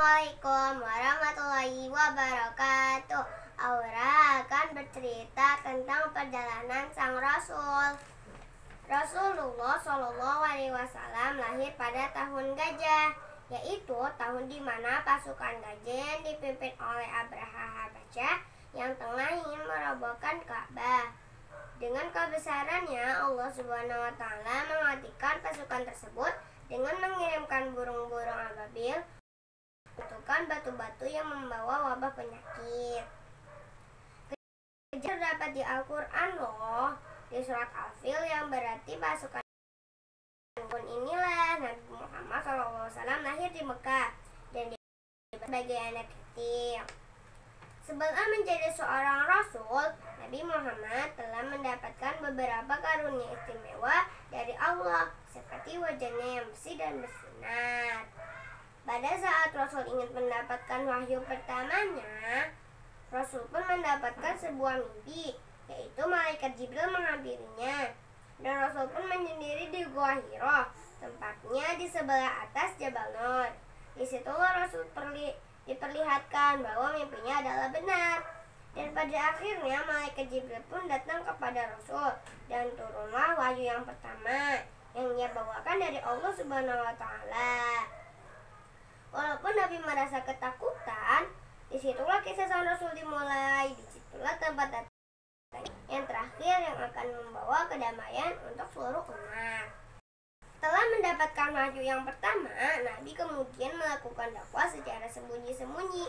Assalamualaikum warahmatullahi wabarakatuh. Aura akan bercerita tentang perjalanan sang Rasul. Rasulullah Shallallahu Alaihi Wasallam lahir pada tahun gajah, yaitu tahun di mana pasukan gajah yang dipimpin oleh Abraha Habasyah yang tengah ingin merobohkan Ka'bah. Dengan kebesarannya, Allah Subhanahu Wa Taala mematikan pasukan tersebut dengan mengirimkan burung-burung ababil menentukan batu-batu yang membawa wabah penyakit. Kejar terdapat di Al-Quran loh, di surat Al-Fil yang berarti pasukan. Tahun inilah Nabi Muhammad SAW lahir di Mekah dan sebagai anak kecil. Sebelum menjadi seorang Rasul, Nabi Muhammad telah mendapatkan beberapa karunia istimewa dari Allah, seperti wajahnya yang bersih dan bersinar. Pada saat Rasul ingin mendapatkan wahyu pertamanya, Rasul pun mendapatkan sebuah mimpi, yaitu malaikat Jibril menghampirinya. Dan Rasul pun menyendiri di Gua Hiro, tempatnya di sebelah atas Jabal Nur. Disitulah Rasul diperlihatkan bahwa mimpinya adalah benar. Dan pada akhirnya malaikat Jibril pun datang kepada Rasul, dan turunlah wahyu yang pertama yang ia bawakan dari Allah Subhanahu Wa Taala. Walaupun Nabi merasa ketakutan, disitulah kisah sang Rasul dimulai. Disitulah tempat datang yang terakhir yang akan membawa kedamaian untuk seluruh umat. Setelah mendapatkan wahyu yang pertama, Nabi kemudian melakukan dakwah secara sembunyi-sembunyi.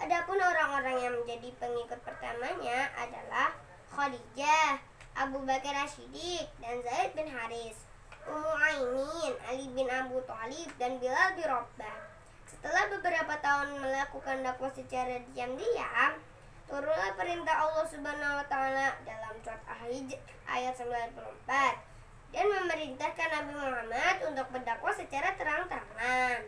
Adapun orang-orang yang menjadi pengikut pertamanya adalah Khadijah, Abu Bakar As-Siddiq, dan Zaid bin Haris, Ummu Aimin, Ali bin Abu Thalib, dan Bilal bin Rabah. Setelah beberapa tahun melakukan dakwah secara diam-diam, turunlah perintah Allah Subhanahu Wa Taala dalam surat Al-Hijr ayat 94 dan memerintahkan Nabi Muhammad untuk berdakwah secara terang-terangan.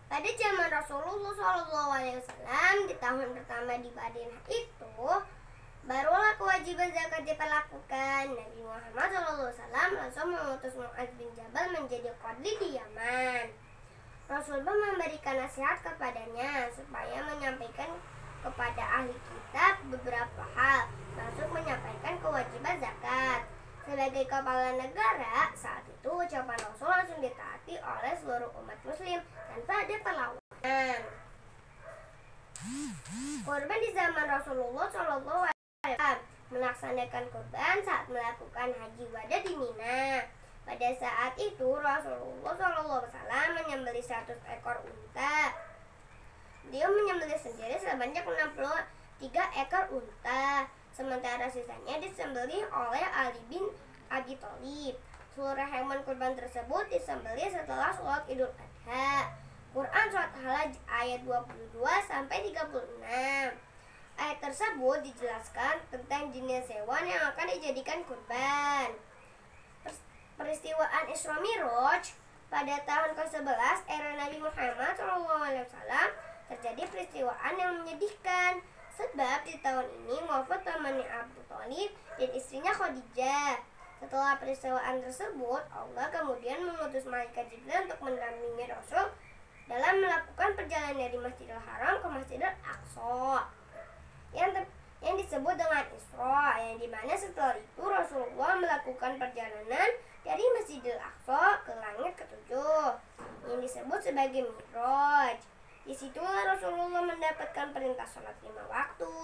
Pada zaman Rasulullah SAW di tahun pertama di Madinah itu, barulah kewajiban zakat diperlakukan. Nabi Muhammad SAW langsung mengutus Mu'adz bin Jabal menjadi qadhi di Yaman. Rasul pun memberikan nasihat kepadanya supaya menyampaikan kepada ahli kitab beberapa hal, termasuk menyampaikan kewajiban zakat. Sebagai kepala negara, saat itu ucapan Rasul langsung ditaati oleh seluruh umat muslim tanpa ada perlawanan. Kurban di zaman Rasulullah SAW melaksanakan kurban saat melakukan haji wada di Mina. Pada saat itu Rasulullah SAW menyembelih 100 ekor unta. Dia menyembelih sendiri sebanyak 63 ekor unta, sementara sisanya disembelih oleh Ali bin Abi Thalib. Seluruh hewan kurban tersebut disembelih setelah sholat Idul Adha. Quran surat Al-Hajj ayat 22 sampai 36. Ayat tersebut dijelaskan tentang jenis hewan yang akan dijadikan kurban. Peristiwaan Isra Mi'raj pada tahun ke-11 era Nabi Muhammad SAW terjadi peristiwaan yang menyedihkan, sebab di tahun ini wafat pamannya Abu Thalib dan istrinya Khadijah. Setelah peristiwaan tersebut, Allah kemudian mengutus malaikat Jibril untuk mendampingi Rasul dalam melakukan perjalanan dari Masjidil Haram ke Masjidil Aqsa yang disebut dengan Isra, yang dimana setelah itu Rasulullah melakukan perjalanan dari Masjidil Aqsa ke langit ketujuh yang disebut sebagai Mi'raj. Disitulah Rasulullah mendapatkan perintah sholat 5 waktu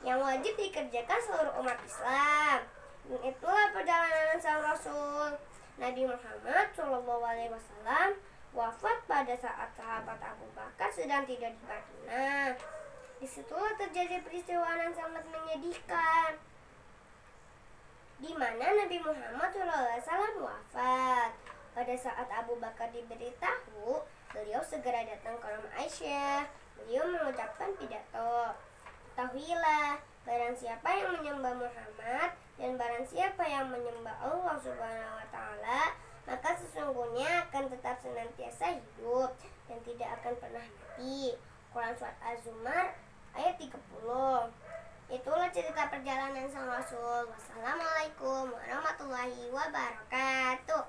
yang wajib dikerjakan seluruh umat Islam. Dan itulah perjalanan sang Rasul. Nabi Muhammad SAW wafat pada saat sahabat Abu Bakar sedang tidur di Madinah. Disitulah terjadi peristiwa yang sangat menyedihkan, di mana Nabi Muhammad SAW wafat. Pada saat Abu Bakar diberitahu, beliau segera datang ke rumah Aisyah. Beliau mengucapkan pidato, "Ketahuilah, barang siapa yang menyembah Muhammad dan barang siapa yang menyembah Allah Subhanahu Wa Taala, maka sesungguhnya akan tetap senantiasa hidup dan tidak akan pernah mati." Quran surat Az-Zumar ayat 30. Itulah cerita perjalanan sang Rasul. Wassalamualaikum warahmatullahi wabarakatuh.